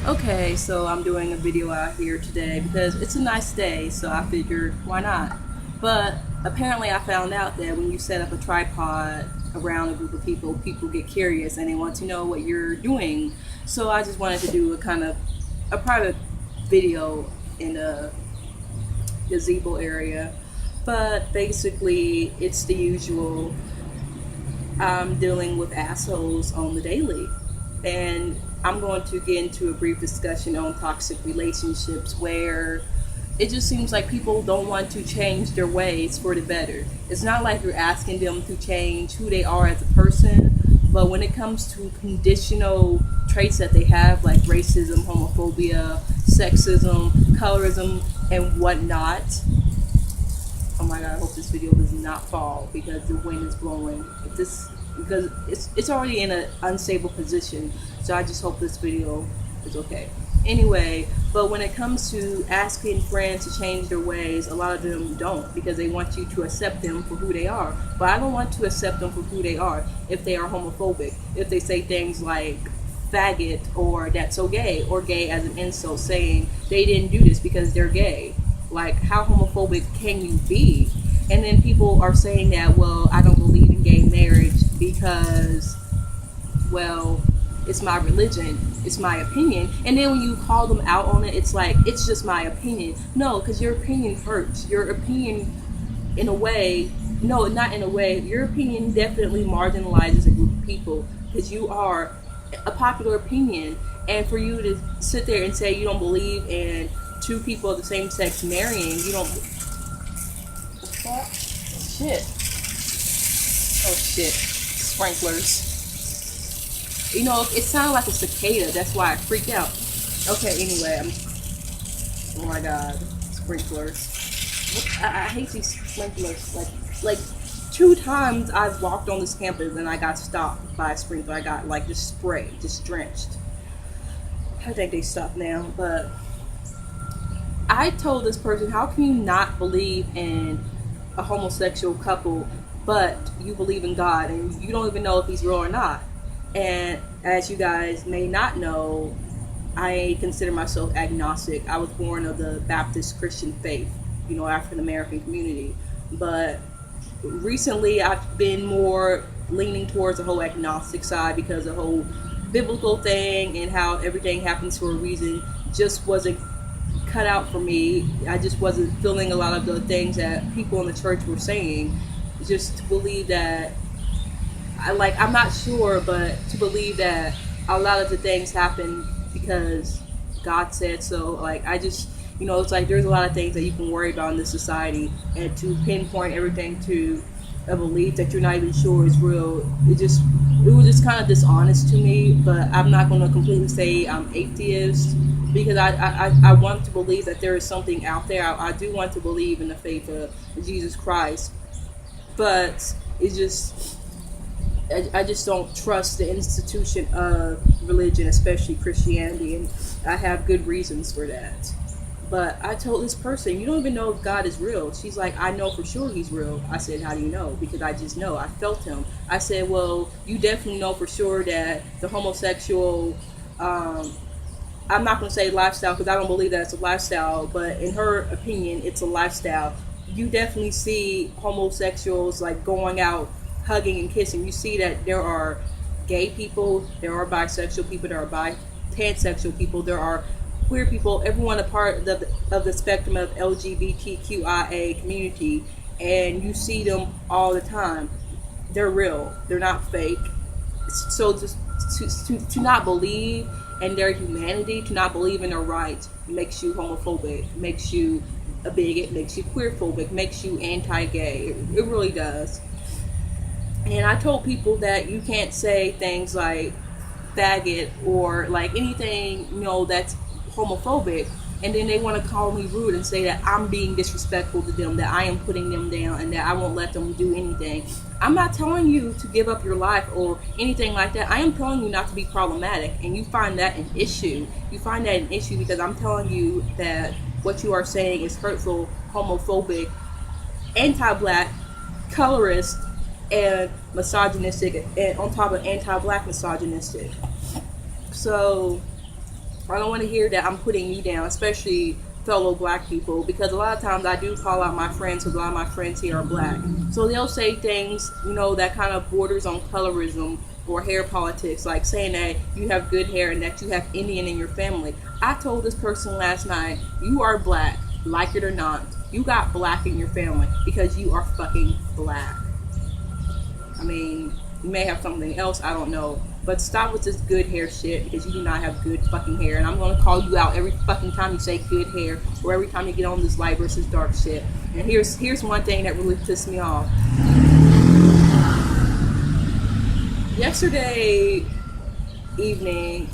Okay, so I'm doing a video out here today because it's a nice day, so I figured why not. But apparently, I found out that when you set up a tripod around a group of people, people get curious and they want to know what you're doing. So I just wanted to do a kind of a private video in a gazebo area. But basically, it's the usual. I'm dealing with assholes on the daily. And I'm going to get into a brief discussion on toxic relationships where it just seems like people don't want to change their ways for the better. It's not like you're asking them to change who they are as a person, but when it comes to conditional traits that they have, like racism, homophobia, sexism, colorism, and whatnot, oh my god, I hope this video does not fall because the wind is blowing. If this because it's already in an unstable position, so I just hope this video is okay. Anyway, but when it comes to asking friends to change their ways, a lot of them don't because they want you to accept them for who they are. But I don't want to accept them for who they are if they are homophobic, if they say things like faggot or that's so gay, or gay as an insult, saying they didn't do this because they're gay. Like, how homophobic can you be? And then people are saying that, well, I don't believe in gay marriage because, well, it's my religion, it's my opinion. And then when you call them out on it, it's like, it's just my opinion. No, because your opinion hurts. Your opinion, in a way, no, not in a way, your opinion definitely marginalizes a group of people because you are a popular opinion. And for you to sit there and say you don't believe in two people of the same sex marrying, you don't. What? Shit. Oh shit. Sprinklers. You know, it sounded like a cicada. That's why I freaked out. Okay, anyway, oh my god. Sprinklers. I hate these sprinklers. Like, two times I've walked on this campus and I got stopped by a sprinkler. I got, like, just sprayed, just drenched. I think they stopped now, but I told this person, how can you not believe in a homosexual couple, but you believe in God and you don't even know if he's real or not? And as you guys may not know, I consider myself agnostic. I was born of the Baptist Christian faith, African American community. But recently I've been more leaning towards the whole agnostic side because the whole biblical thing and how everything happens for a reason just wasn't cut out for me. I just wasn't feeling a lot of the things that people in the church were saying. Just to believe that, I'm not sure, but to believe that a lot of the things happen because God said so. It's like there's a lot of things that you can worry about in this society, and to pinpoint everything to a belief that you're not even sure is real, it was just kind of dishonest to me. But I'm not going to completely say I'm atheist because I want to believe that there is something out there. I do want to believe in the faith of Jesus Christ, but it's just I just don't trust the institution of religion, especially Christianity, and I have good reasons for that. But I told this person, you don't even know if God is real. She's like, I know for sure he's real. I said, how do you know? Because I just know. I felt him. I said, well, you definitely know for sure that the homosexual, I'm not going to say lifestyle because I don't believe that it's a lifestyle, but in her opinion, it's a lifestyle. You definitely see homosexuals like going out, hugging and kissing. You see that there are gay people, there are bisexual people, there are pansexual people, there are queer people, everyone a part of the spectrum of LGBTQIA community, and you see them all the time. They're real. They're not fake. So just to not believe in their humanity, to not believe in their rights, makes you homophobic, makes you a bigot, makes you queerphobic, makes you anti-gay. It really does. And I told people that you can't say things like faggot or like anything, that's homophobic, and then they want to call me rude and say that I'm being disrespectful to them, that I am putting them down, and that I won't let them do anything. I'm not telling you to give up your life or anything like that. I am telling you not to be problematic, and you find that an issue. You find that an issue because I'm telling you that what you are saying is hurtful, homophobic, anti-black, colorist, and misogynistic, and on top of anti-black misogynistic. So I don't want to hear that I'm putting you down, especially fellow black people, because a lot of times I do call out my friends because a lot of my friends here are black. So they'll say things, that kind of borders on colorism or hair politics, like saying that you have good hair and that you have Indian in your family. I told this person last night, you are black, like it or not. You got black in your family because you are fucking black. I mean, you may have something else, I don't know. But stop with this good hair shit because you do not have good fucking hair. And I'm going to call you out every fucking time you say good hair or every time you get on this light versus dark shit. And here's one thing that really pissed me off. Yesterday evening,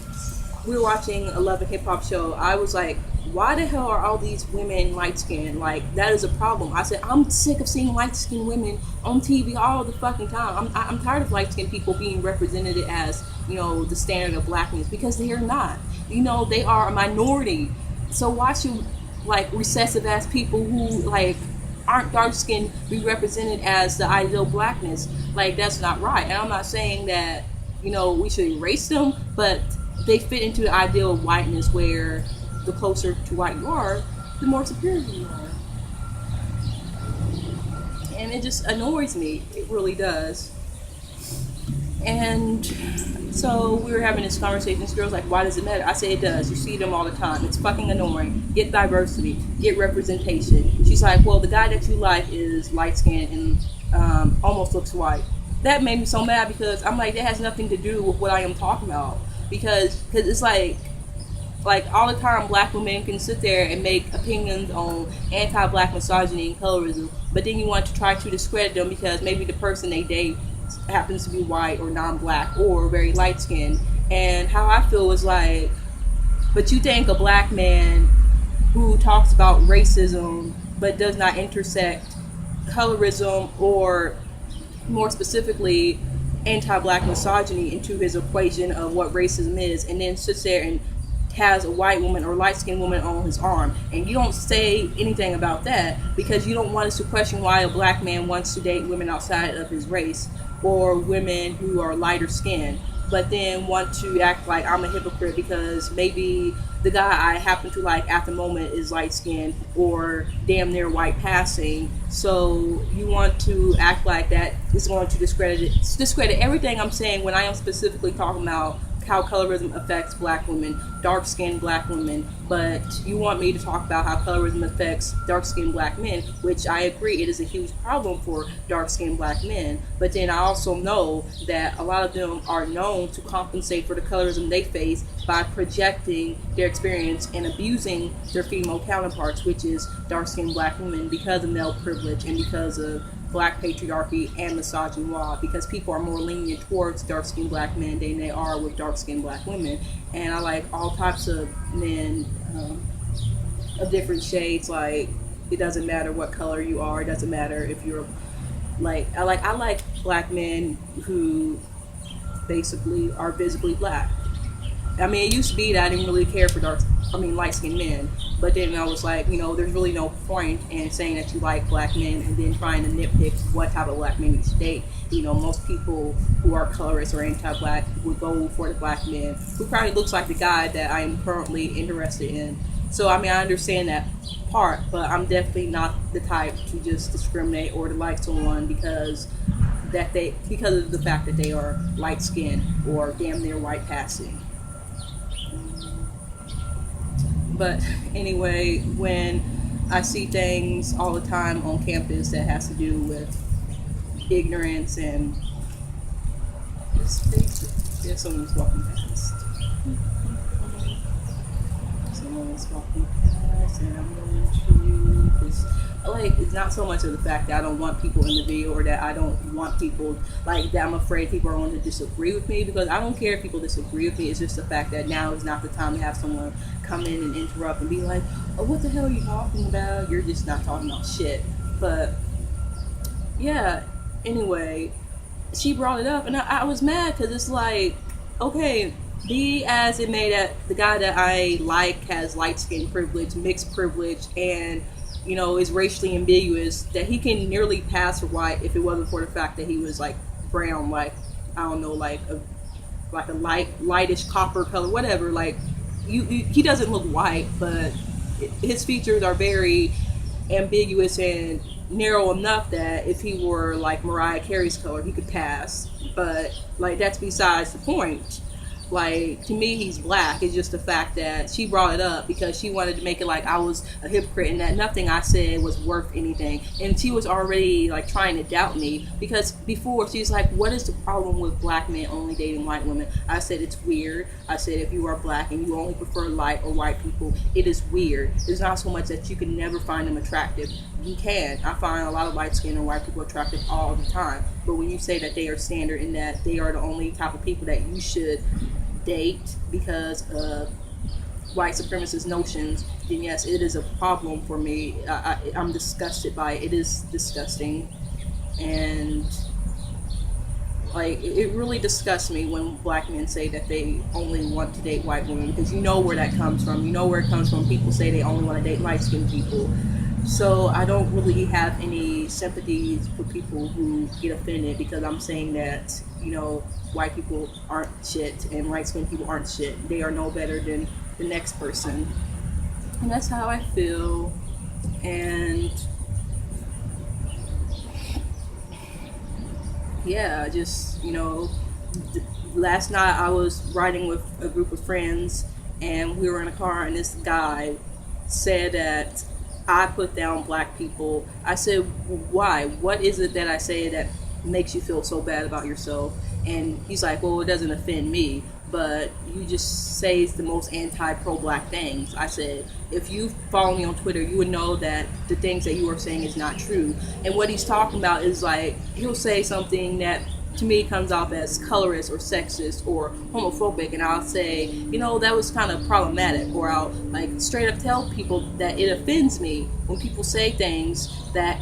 we were watching a Love and Hip Hop show. I was like, why the hell are all these women light skinned? Like, that is a problem. I said, I'm sick of seeing light skinned women on TV all the fucking time. I'm tired of light skinned people being represented as, the standard of blackness, because they are not. They are a minority. So why should, recessive ass people who, aren't dark skinned be represented as the ideal blackness? That's not right. And I'm not saying that, we should erase them, but they fit into the ideal of whiteness where the closer to white you are, the more superior you are. And it just annoys me. It really does. And so we were having this conversation. This girl's like, why does it matter? I say it does. You see them all the time. It's fucking annoying. Get diversity. Get representation. She's like, well, the guy that you like is light skinned and almost looks white. That made me so mad because I'm like, that has nothing to do with what I am talking about. Because it's like all the time black women can sit there and make opinions on anti-black misogyny and colorism, but then you want to try to discredit them because maybe the person they date happens to be white or non-black or very light-skinned. And how I feel is like, but you think a black man who talks about racism but does not intersect colorism or more specifically anti-black misogyny into his equation of what racism is, and then sits there and has a white woman or light-skinned woman on his arm, and you don't say anything about that because you don't want us to question why a black man wants to date women outside of his race or women who are lighter skinned, but then want to act like I'm a hypocrite because maybe the guy I happen to like at the moment is light-skinned or damn near white passing. So you want to act like that is going to discredit everything I'm saying when I am specifically talking about how colorism affects black women, dark-skinned black women, but you want me to talk about how colorism affects dark-skinned black men, which I agree it is a huge problem for dark-skinned black men, but then I also know that a lot of them are known to compensate for the colorism they face by projecting their experience and abusing their female counterparts, which is dark-skinned black women, because of male privilege and because of black patriarchy and misogyny, because people are more lenient towards dark-skinned black men than they are with dark-skinned black women. And I like all types of men of different shades. Like, it doesn't matter what color you are. It doesn't matter if you're I like black men who basically are visibly black. I mean, it used to be that I didn't really care for light-skinned men, but then I was like, there's really no point in saying that you like black men and then trying to nitpick what type of black men you should date. Most people who are colorist or anti-black would go for the black man who probably looks like the guy that I am currently interested in. So, I mean, I understand that part, but I'm definitely not the type to just discriminate or to like someone because of the fact that they are light-skinned or damn near white passing. But anyway, when I see things all the time on campus that has to do with ignorance and someone's walking past. Someone's walking past, and I'm going to just it's not so much of the fact that I don't want people in the video or that I don't want people that I'm afraid people are going to disagree with me, because I don't care if people disagree with me. It's just the fact that now is not the time to have someone come in and interrupt and be like, oh, what the hell are you talking about? You're just not talking about shit. But yeah, anyway, she brought it up and I was mad because it's like, okay, be as it may that the guy that I like has light skin privilege, mixed privilege, and is racially ambiguous, that he can nearly pass for white if it wasn't for the fact that he was brown, I don't know, like a lightish copper color, whatever, he doesn't look white, but his features are very ambiguous and narrow enough that if he were like Mariah Carey's color, he could pass. But like that's besides the point. Like to me, he's black. It's just the fact that she brought it up because she wanted to make it like I was a hypocrite and that nothing I said was worth anything. And she was already like trying to doubt me because before she's like, "What is the problem with black men only dating white women?" I said it's weird. I said if you are black and you only prefer light or white people, it is weird. It's not so much that you can never find them attractive. You can. I find a lot of light skinned and white people attractive all the time. But when you say that they are standard and that they are the only type of people that you should date because of white supremacist notions, then yes, it is a problem for me. I'm disgusted by it. It is disgusting. And like it really disgusts me when black men say that they only want to date white women because you know where that comes from. You know where it comes from. People say they only want to date light-skinned people. So I don't really have any sympathies for people who get offended because I'm saying that, you know, white people aren't shit and light-skinned people aren't shit. They are no better than the next person. And that's how I feel. And yeah, just, you know, last night I was riding with a group of friends and we were in a car and this guy said that I put down black people. I said, why? What is it that I say that makes you feel so bad about yourself? And he's like, well, it doesn't offend me, but you just say the most anti-pro-black things. I said, if you follow me on Twitter, you would know that the things that you are saying is not true. And what he's talking about is like, he'll say something that to me comes off as colorist or sexist or homophobic, and I'll say, you know, that was kind of problematic, or I'll like straight up tell people that it offends me when people say things that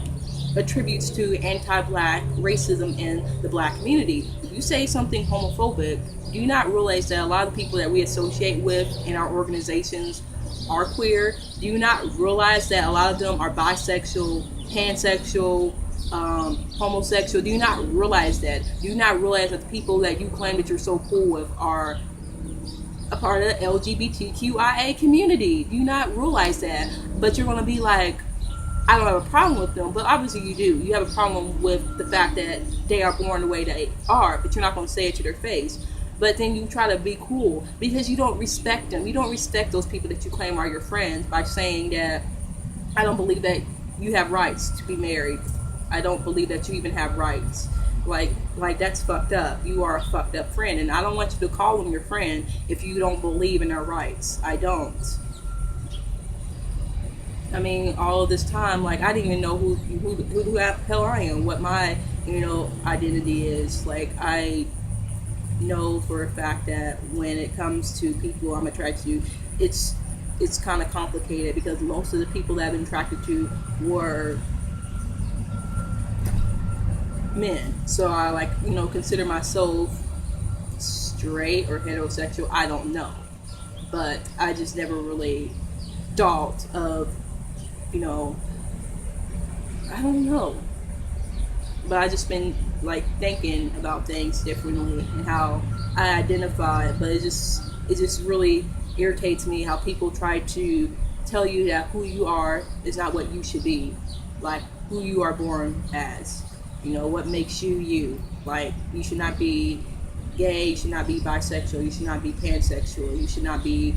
attributes to anti-black racism in the black community. If you say something homophobic, do you not realize that a lot of people that we associate with in our organizations are queer? Do you not realize that a lot of them are bisexual, pansexual, homosexual? Do you not realize that? Do you not realize that the people that you claim that you're so cool with are a part of the LGBTQIA community? Do you not realize that? But you're going to be like, I don't have a problem with them, but obviously you do. You have a problem with the fact that they are born the way they are, but you're not going to say it to their face. But then you try to be cool because you don't respect them. You don't respect those people that you claim are your friends by saying that I don't believe that you have rights to be married. I don't believe that you even have rights. Like that's fucked up. You are a fucked up friend, and I don't want you to call them your friend if you don't believe in their rights. I don't. I mean, all of this time, like I didn't even know who the hell I am, what my, you know, identity is. Like I know for a fact that when it comes to people I'm attracted to, it's kind of complicated because most of the people that I've been attracted to were men. So I like, you know, consider myself straight or heterosexual. I don't know, but I just never really thought of, you know, I don't know, but I just been like thinking about things differently and how I identify. But it just really irritates me how people try to tell you that who you are is not what you should be, like who you are born as, you know, what makes you you. Like you should not be gay, you should not be bisexual, you should not be pansexual, you should not be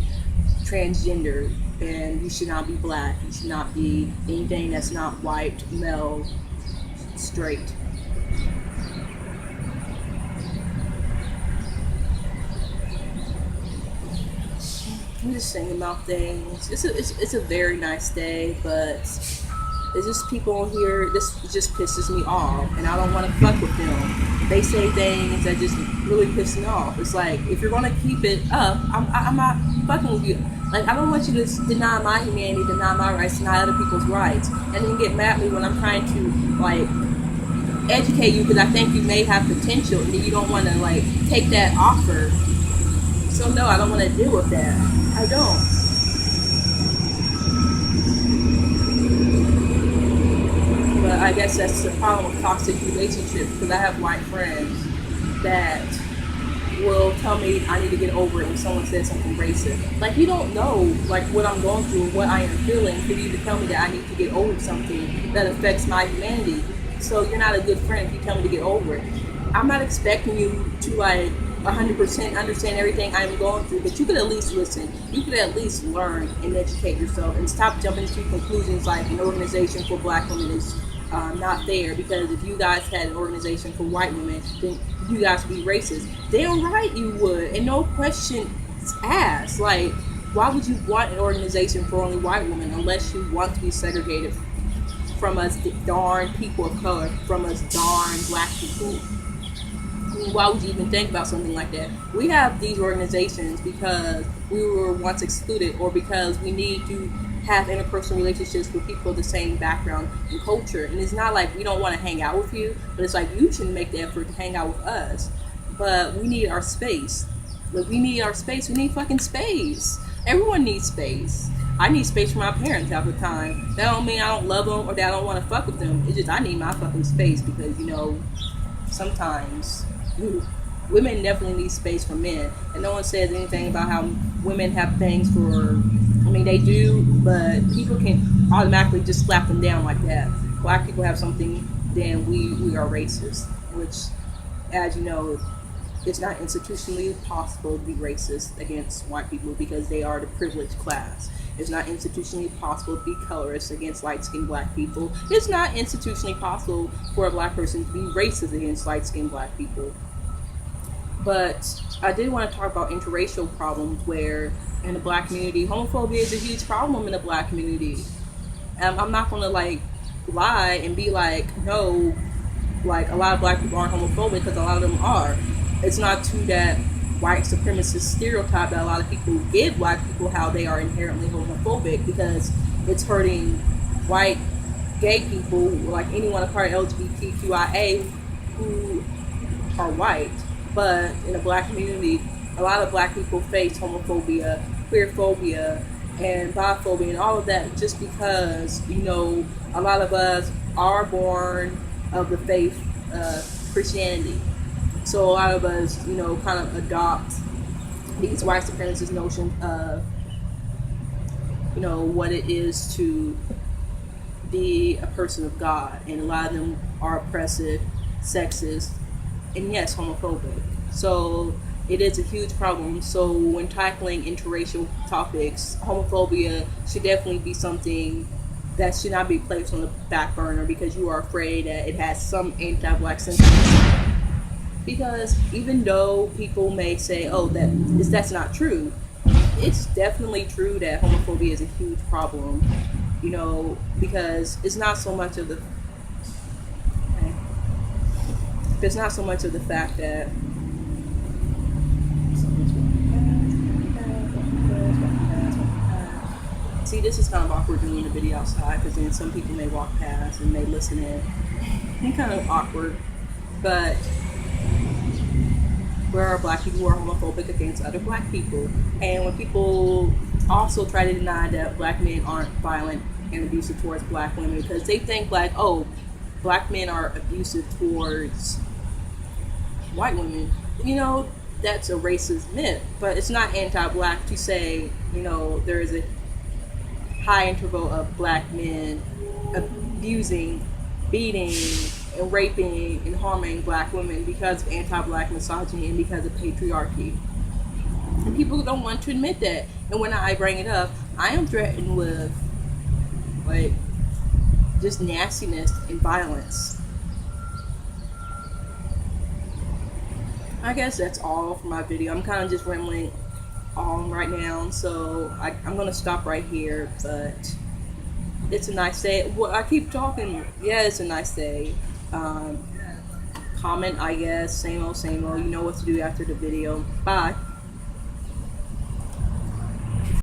transgender, and you should not be black, you should not be anything that's not white, male, straight. I'm just thinking about things. It's a very nice day, but it's just people on here, this just pisses me off, and I don't want to fuck with them. They say things that just really piss me off. It's like, if you're gonna keep it up, I'm not fucking with you. Like, I don't want you to deny my humanity, deny my rights, deny other people's rights, and then get mad at me when I'm trying to, like, educate you because I think you may have potential, and then you don't want to, like, take that offer. So no, I don't want to deal with that. I don't. But I guess that's the problem with toxic relationships, because I have white friends that will tell me I need to get over it when someone says something racist. Like, you don't know like what I'm going through and what I am feeling for you to tell me that I need to get over something that affects my humanity. So you're not a good friend if you tell me to get over it. I'm not expecting you to like 100% understand everything I'm going through, but you could at least listen. You could at least learn and educate yourself and stop jumping to conclusions like an organization for black women is not there, because if you guys had an organization for white women, then you guys would be racist. Damn right you would, and no questions asked. Like, why would you want an organization for only white women unless you want to be segregated from us darn people of color, from us darn black people? I mean, why would you even think about something like that? We have these organizations because we were once excluded, or because we need to have interpersonal relationships with people of the same background and culture. And it's not like we don't want to hang out with you, but it's like you should make the effort to hang out with us. But we need our space. Like, we need our space. We need fucking space. Everyone needs space. I need space for my parents half the time. That don't mean I don't love them or that I don't want to fuck with them. It's just I need my fucking space, because, you know, sometimes women definitely need space for men. And no one says anything about how women have things for, I mean, they do, but people can automatically just slap them down like that. Black people have something, then we are racist, which, as you know, it's not institutionally possible to be racist against white people because they are the privileged class. It's not institutionally possible to be colorist against light-skinned black people. It's not institutionally possible for a black person to be racist against light-skinned black people. But I did want to talk about interracial problems where in the black community, homophobia is a huge problem in the black community. I'm not going to like lie and be like, no, like a lot of black people aren't homophobic, because a lot of them are. It's not to that white supremacist stereotype that a lot of people give black people, how they are inherently homophobic, because it's hurting white gay people, like anyone a part of LGBTQIA who are white. But in the black community, a lot of black people face homophobia, queerphobia, and biphobia, and all of that just because, you know, a lot of us are born of the faith of Christianity. So a lot of us, you know, kind of adopt these white supremacist notions of, you know, what it is to be a person of God. And a lot of them are oppressive, sexist, and yes, homophobic. So it is a huge problem. So when tackling interracial topics, homophobia should definitely be something that should not be placed on the back burner because you are afraid that it has some anti-black sentiments. Because even though people may say, oh, that's not true, it's definitely true that homophobia is a huge problem, you know, because it's not so much of the fact that see, this is kind of awkward doing the video outside, because then some people may walk past and may listen in. It's kind of awkward, but there are black people who are homophobic against other black people. And when people also try to deny that black men aren't violent and abusive towards black women, because they think like, oh, black men are abusive towards white women, you know, that's a racist myth. But it's not anti-black to say, you know, there is a high interval of black men abusing, beating, and raping and harming black women because of anti-black misogyny and because of patriarchy. And people don't want to admit that. And when I bring it up, I am threatened with like just nastiness and violence. I guess that's all for my video. I'm kind of just rambling on right now, so I'm going to stop right here. But it's a nice day. Well, I keep talking. Yeah, it's a nice day. Comment, I guess. Same old, same old. You know what to do after the video. Bye.